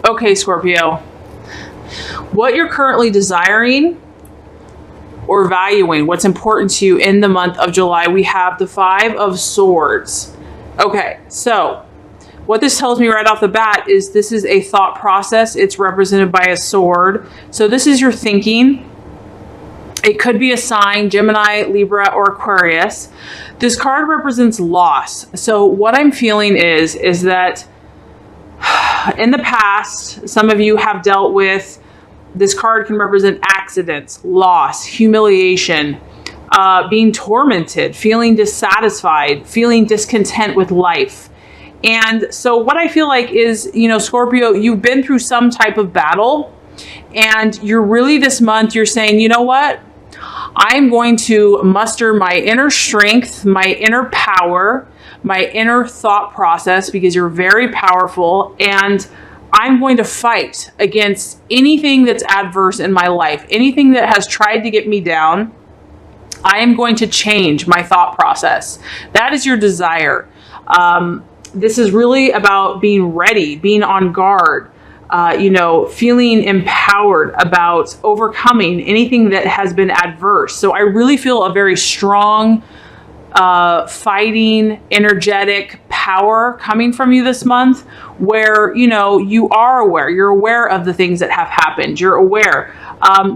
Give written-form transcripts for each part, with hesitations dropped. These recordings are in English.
Okay, Scorpio, what you're currently desiring or valuing, what's important to you in the month of July, we have the Five of Swords. Okay, so what this tells me right off the bat is this is a thought process. It's represented by a sword. So this is your thinking. It could be a sign, Gemini, Libra, or Aquarius. This card represents loss. So what I'm feeling is that in the past, some of you have dealt with, this card can represent accidents, loss, humiliation, being tormented, feeling dissatisfied, feeling discontent with life. And so what I feel like is, Scorpio, you've been through some type of battle, and you're really, this month, you're saying, you know what? I'm going to muster my inner strength, my inner power, my inner thought process, because you're very powerful, and I'm going to fight against anything that's adverse in my life, anything that has tried to get me down. I am going to change my thought process. That is your desire. This is really about being ready, being on guard, feeling empowered about overcoming anything that has been adverse. So I really feel a very strong, fighting, energetic power coming from you this month, where, you are aware, you're aware of the things that have happened. You're aware.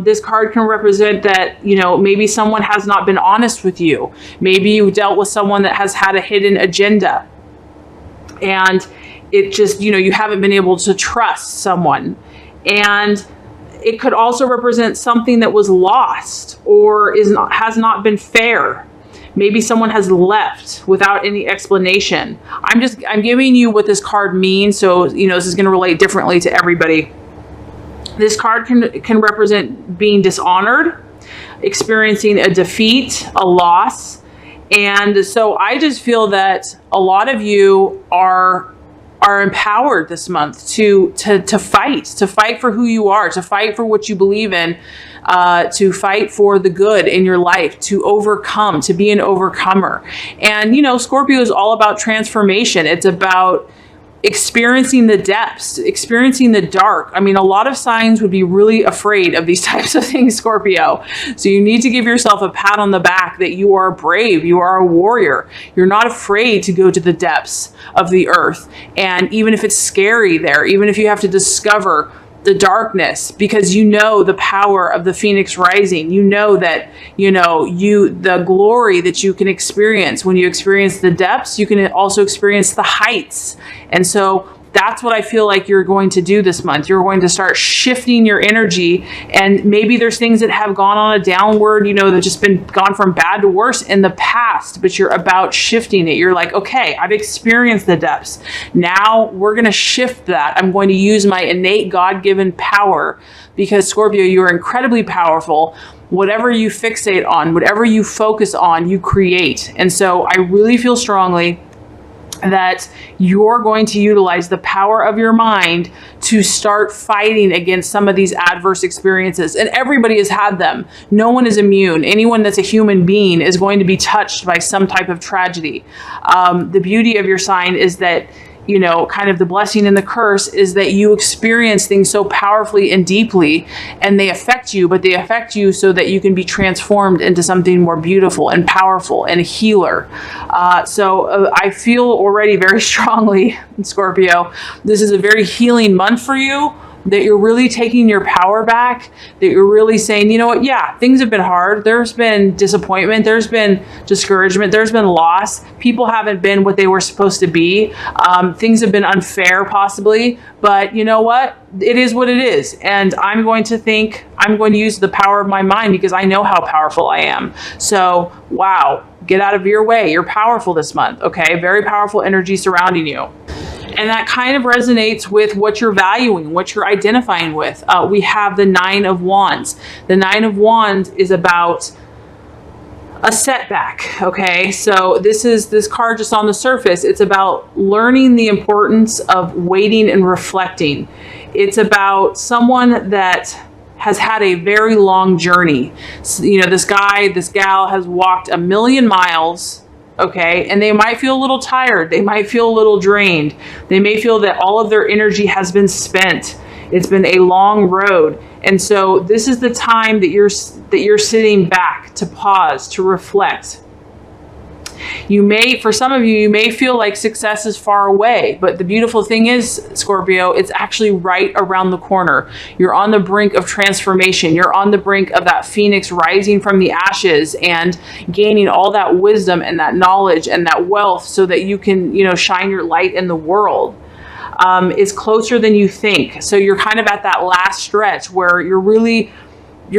This card can represent that, maybe someone has not been honest with you. Maybe you dealt with someone that has had a hidden agenda, and it just, you haven't been able to trust someone. And it could also represent something that was lost or has not been fair. Maybe someone has left without any explanation. I'm giving you what this card means. So, this is going to relate differently to everybody. This card can represent being dishonored, experiencing a defeat, a loss. And so I just feel that a lot of you are empowered this month to fight for who you are, to fight for what you believe in, to fight for the good in your life, to overcome, to be an overcomer. And, Scorpio is all about transformation. It's about experiencing the depths, experiencing the dark. I mean, a lot of signs would be really afraid of these types of things, Scorpio. So you need to give yourself a pat on the back that you are brave, you are a warrior. You're not afraid to go to the depths of the earth. And even if it's scary there, even if you have to discover the darkness, because the power of the Phoenix rising, that, the glory that you can experience when you experience the depths, you can also experience the heights. And so that's what I feel like you're going to do this month. You're going to start shifting your energy, and maybe there's things that have gone on a downward, that just been gone from bad to worse in the past, but you're about shifting it. You're like, okay, I've experienced the depths. Now we're going to shift that. I'm going to use my innate God-given power, because Scorpio, you are incredibly powerful. Whatever you fixate on, whatever you focus on, you create. And so I really feel strongly that you're going to utilize the power of your mind to start fighting against some of these adverse experiences. And everybody has had them. No one is immune. Anyone that's a human being is going to be touched by some type of tragedy. The beauty of your sign is that, kind of the blessing and the curse is that you experience things so powerfully and deeply, and they affect you, but they affect you so that you can be transformed into something more beautiful and powerful and a healer. So I feel already very strongly, Scorpio, this is a very healing month for you, that you're really taking your power back, that you're really saying, you know what, yeah, things have been hard. There's been disappointment. There's been discouragement. There's been loss. People haven't been what they were supposed to be. Things have been unfair possibly, but you know what? It is what it is. And I'm going to use the power of my mind, because I know how powerful I am. So, wow, get out of your way. You're powerful this month. Okay. Very powerful energy surrounding you. And that kind of resonates with what you're valuing, what you're identifying with. We have the Nine of Wands. The Nine of Wands is about a setback. Okay. So this card just on the surface, it's about learning the importance of waiting and reflecting. It's about someone that has had a very long journey. So, this guy, this gal has walked 1,000,000 miles. Okay. And they might feel a little tired. They might feel a little drained. They may feel that all of their energy has been spent. It's been a long road. And so this is the time that you're sitting back to pause, to reflect. For some of you, you may feel like success is far away, but the beautiful thing is, Scorpio, it's actually right around the corner. You're on the brink of transformation. You're on the brink of that phoenix rising from the ashes and gaining all that wisdom and that knowledge and that wealth so that you can, shine your light in the world. Is closer than you think. So you're kind of at that last stretch where you're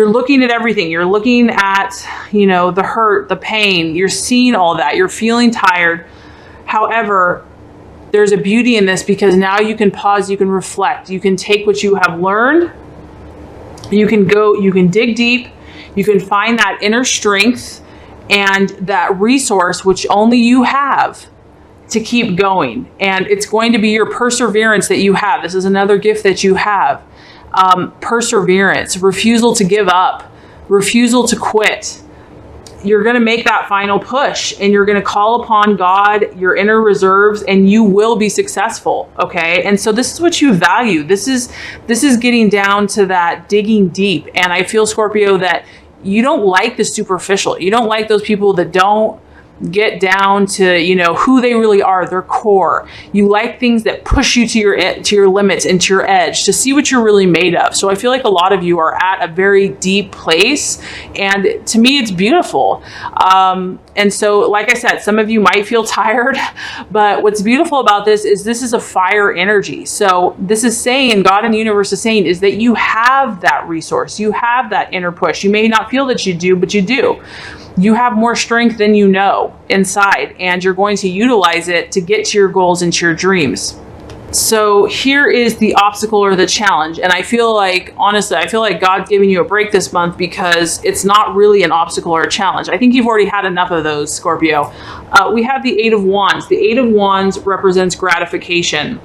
looking at everything. You're looking at, the hurt, the pain. You're seeing all that. You're feeling tired. However, there's a beauty in this because now you can pause, you can reflect, you can take what you have learned, you can dig deep, you can find that inner strength and that resource which only you have to keep going. And it's going to be your perseverance that you have. This is another gift that you have. Perseverance, refusal to give up, refusal to quit. You're going to make that final push and you're going to call upon God, your inner reserves, and you will be successful. Okay. And so this is what you value. This is getting down to that digging deep. And I feel, Scorpio, that you don't like the superficial. You don't like those people that don't get down to, who they really are, their core. You like things that push you to your limits and to your edge to see what you're really made of. So I feel like a lot of you are at a very deep place, and to me, it's beautiful. And so, like I said, some of you might feel tired, but what's beautiful about this is a fire energy. So this is saying, God and the universe is saying, is that you have that resource. You have that inner push. You may not feel that you do, but you do. You have more strength than you know inside, and you're going to utilize it to get to your goals and to your dreams. So here is the obstacle or the challenge. And I feel like, honestly, God's giving you a break this month because it's not really an obstacle or a challenge. I think you've already had enough of those, Scorpio. We have the Eight of Wands. The Eight of Wands represents gratification.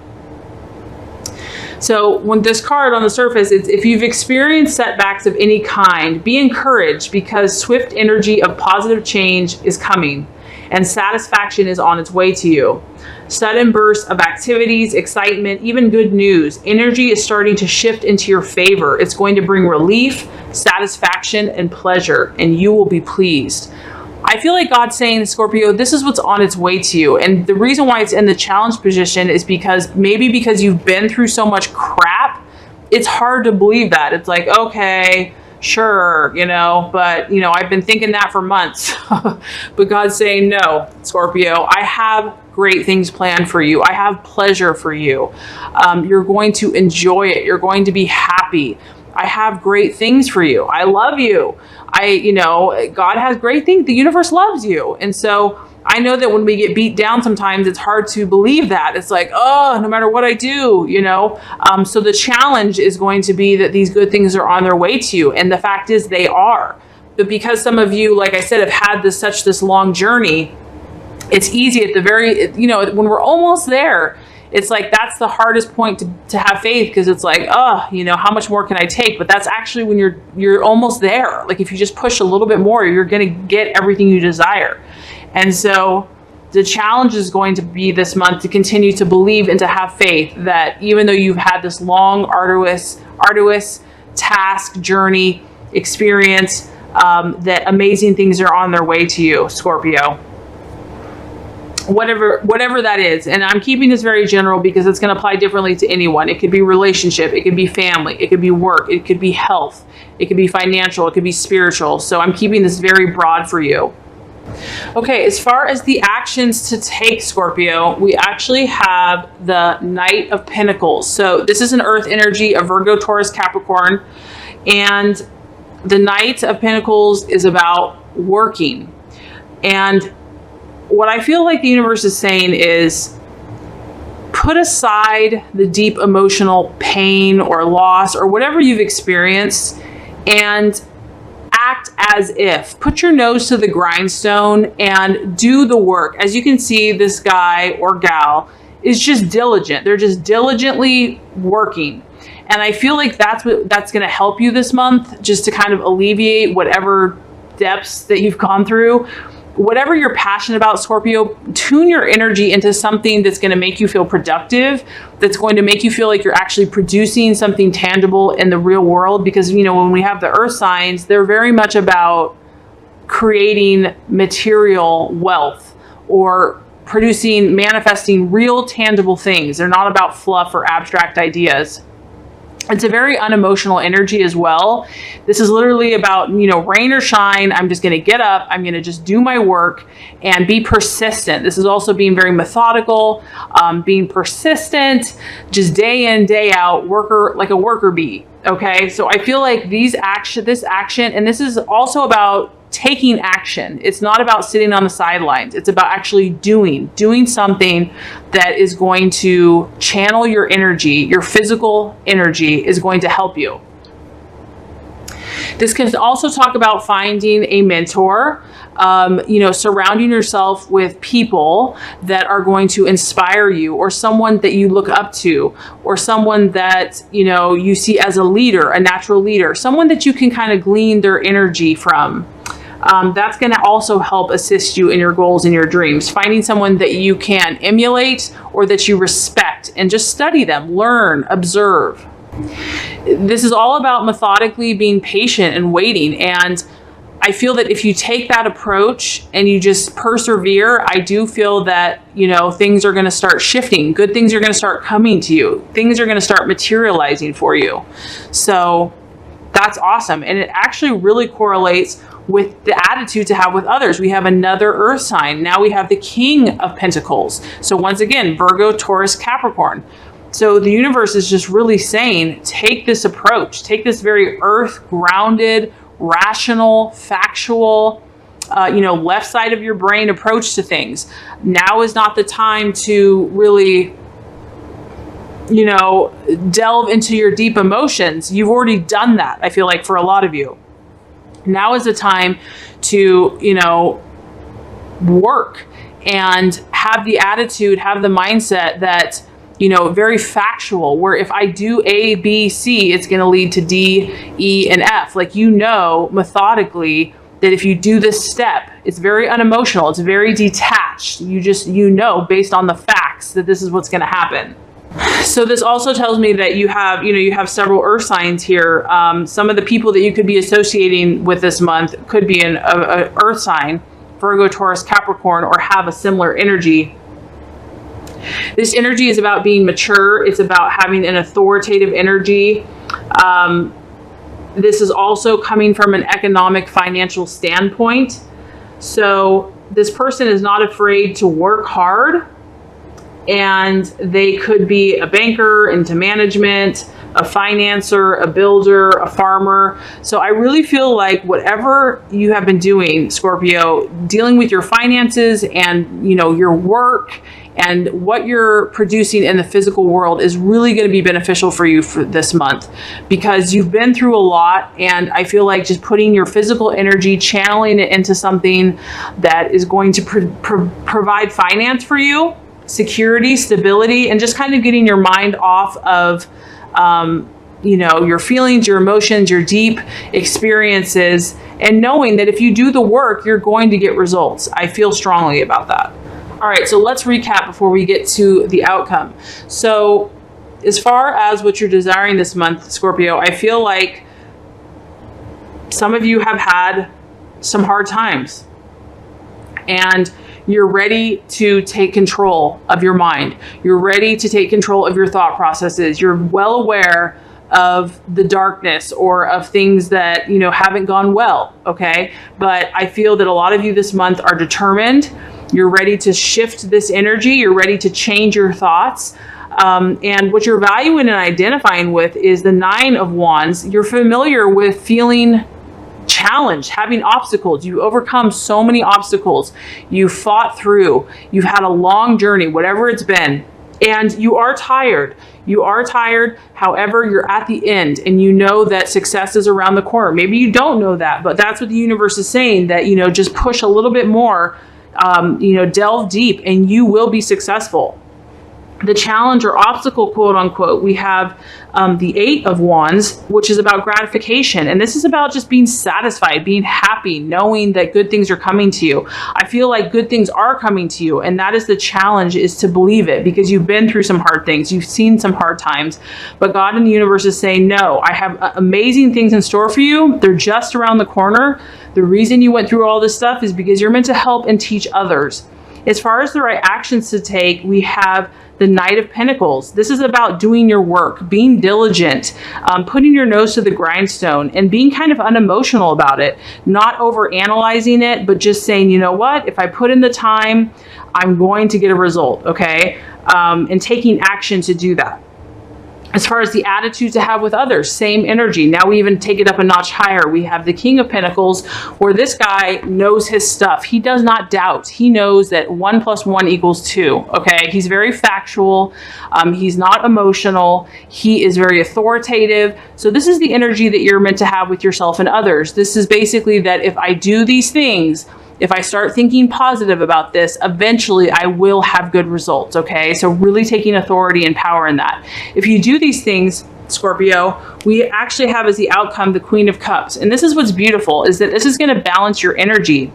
So when this card on the surface, it's if you've experienced setbacks of any kind, be encouraged because swift energy of positive change is coming and satisfaction is on its way to you. Sudden bursts of activities, excitement, even good news. Energy is starting to shift into your favor. It's going to bring relief, satisfaction, and pleasure, and you will be pleased. I feel like God's saying, Scorpio, this is what's on its way to you. And the reason why it's in the challenge position is because you've been through so much crap, it's hard to believe that. It's like, okay, sure, but I've been thinking that for months. But God's saying, no, Scorpio, I have great things planned for you. I have pleasure for you. You're going to enjoy it. You're going to be happy. I have great things for you. I love you. God has great things. The universe loves you. And so I know that when we get beat down, sometimes it's hard to believe that. It's like, oh, no matter what I do, so the challenge is going to be that these good things are on their way to you. And the fact is they are. But because some of you, like I said, have had this long journey, it's easy at the very, when we're almost there, it's like, that's the hardest point to have faith, because it's like, oh, how much more can I take? But that's actually when you're almost there. Like if you just push a little bit more, you're going to get everything you desire. And so the challenge is going to be this month to continue to believe and to have faith that even though you've had this long, arduous task, journey, experience, that amazing things are on their way to you, Scorpio. Whatever that is. And I'm keeping this very general because it's going to apply differently to anyone. It could be relationship, it could be family, it could be work, it could be health, it could be financial, it could be spiritual. So I'm keeping this very broad for you. Okay, as far as the actions to take, Scorpio, we actually have the Knight of Pentacles. So this is an earth energy, a Virgo, Taurus, Capricorn. And the Knight of Pentacles is about working. And what I feel like the universe is saying is put aside the deep emotional pain or loss or whatever you've experienced and act as if. Put your nose to the grindstone and do the work. As you can see, this guy or gal is just diligent. They're just diligently working. And I feel like that's going to help you this month, just to kind of alleviate whatever depths that you've gone through. whatever you're passionate about, Scorpio, tune your energy into something that's going to make you feel productive, that's going to make you feel like you're actually producing something tangible in the real world. Because, you know, when we have the earth signs, they're very much about creating material wealth or producing, manifesting real tangible things. They're not about fluff or abstract ideas. It's a very unemotional energy as well. This is literally about, you know, rain or shine. I'm just going to get up. I'm going to just do my work and be persistent. This is also being very methodical, being persistent, just day in, day out, worker, like a worker bee. Okay. So I feel like this action, and this is also about taking action. It's not about sitting on the sidelines. It's about actually doing something that is going to channel your energy. Your physical energy is going to help you. This can also talk about finding a mentor, you know, surrounding yourself with people that are going to inspire you, or someone that you look up to, or someone that, you know, you see as a leader, a natural leader, someone that you can kind of glean their energy from. That's going to also help assist you in your goals and your dreams. Finding someone that you can emulate or that you respect, and just study them, learn, observe. This is all about methodically being patient and waiting. And I feel that if you take that approach and you just persevere, I do feel that, you know, things are going to start shifting. Good things are going to start coming to you. Things are going to start materializing for you. So that's awesome. And it actually really correlates with the attitude to have with others. We have another earth sign. Now we have the King of Pentacles. So once again, Virgo, Taurus, Capricorn. So the universe is just really saying, take this approach, take this very earth grounded, rational, factual, you know, left side of your brain approach to things. Now is not the time to really, you know, delve into your deep emotions. You've already done that, I feel like, for a lot of you. Now is the time to, you know, work and have the attitude, have the mindset that, you know, very factual, where if I do A, B, C, it's going to lead to D, E, and F. Like, you know, methodically, that if you do this step, it's very unemotional. It's very detached. You know, based on the facts, that this is what's going to happen. So this also tells me that you have several earth signs here. Some of the people that you could be associating with this month could be an earth sign, Virgo, Taurus, Capricorn, or have a similar energy. This energy is about being mature. It's about having an authoritative energy. This is also coming from an economic, financial standpoint. So this person is not afraid to work hard. And they could be a banker, into management, a financer, a builder, a farmer. So I really feel like whatever you have been doing, Scorpio, dealing with your finances and, you know, your work and what you're producing in the physical world is really going to be beneficial for you for this month, because you've been through a lot. And I feel like just putting your physical energy, channeling it into something that is going to provide finance for you, security, stability, and just kind of getting your mind off of, you know, your feelings, your emotions, your deep experiences, and knowing that if you do the work, you're going to get results. I feel strongly about that. All right, so let's recap before we get to the outcome. So as far as what you're desiring this month, Scorpio, I feel like some of you have had some hard times, and you're ready to take control of your mind. You're ready to take control of your thought processes. You're well aware of the darkness or of things that, you know, haven't gone well, okay? But I feel that a lot of you this month are determined. You're ready to shift this energy. You're ready to change your thoughts. And what you're valuing and identifying with is the 9 of Wands. You're familiar with feeling challenged, having obstacles. You've overcome so many obstacles. You fought through. You've had a long journey, whatever it's been. And you are tired. You are tired. However, you're at the end, and you know that success is around the corner. Maybe you don't know that, but that's what the universe is saying, that, you know, just push a little bit more, you know, delve deep, and you will be successful. the challenge or obstacle, quote unquote, we have the Eight of Wands, which is about gratification. And this is about just being satisfied, being happy, knowing that good things are coming to you. I feel like good things are coming to you. And that is the challenge, is to believe it, because you've been through some hard things. You've seen some hard times. But God in the universe is saying, no, I have amazing things in store for you. They're just around the corner. The reason you went through all this stuff is because you're meant to help and teach others. As far as the right actions to take, we have the Knight of Pentacles. This is about doing your work, being diligent, putting your nose to the grindstone, and being kind of unemotional about it, not over analyzing it, but just saying, you know what, if I put in the time, I'm going to get a result, okay? And taking action to do that. As far as the attitude to have with others, same energy. Now we even take it up a notch higher. We have the King of Pentacles, where this guy knows his stuff. He does not doubt. He knows that 1 + 1 = 2. Okay, he's very factual. He's not emotional. He is very authoritative. So this is the energy that you're meant to have with yourself and others. This is basically that if I do these things, if I start thinking positive about this, eventually I will have good results, okay? So really taking authority and power in that. If you do these things, Scorpio, we actually have as the outcome the Queen of Cups. And this is what's beautiful, is that this is going to balance your energy.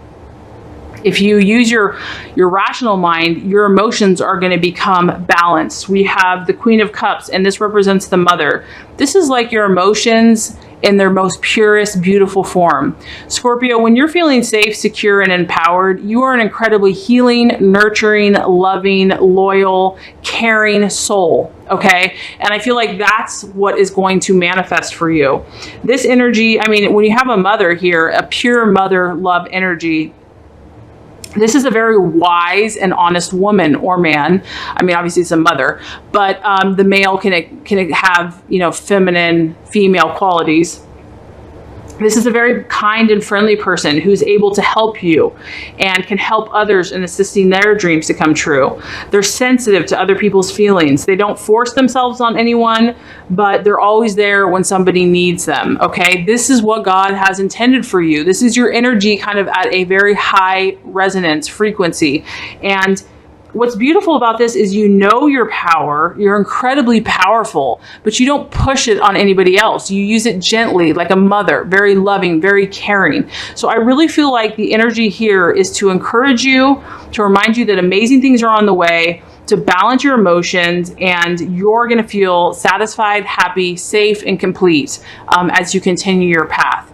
If you use your rational mind, your emotions are going to become balanced. We have the Queen of Cups, and this represents the mother. This is like your emotions in their most purest, beautiful form. Scorpio, when you're feeling safe, secure, and empowered, you are an incredibly healing, nurturing, loving, loyal, caring soul, okay? And I feel like that's what is going to manifest for you. This energy, I mean, when you have a mother here, a pure mother love energy, this is a very wise and honest woman or man. I mean, obviously it's a mother, but the male can have, you know, feminine, female qualities. This is a very kind and friendly person who's able to help you and can help others in assisting their dreams to come true. They're sensitive to other people's feelings. They don't force themselves on anyone, but they're always there when somebody needs them, okay? This is what God has intended for you. This is your energy kind of at a very high resonance frequency. And what's beautiful about this is you know your power, you're incredibly powerful, but you don't push it on anybody else. You use it gently, like a mother, very loving, very caring. So I really feel like the energy here is to encourage you, to remind you that amazing things are on the way, to balance your emotions, and you're gonna feel satisfied, happy, safe, and complete as you continue your path.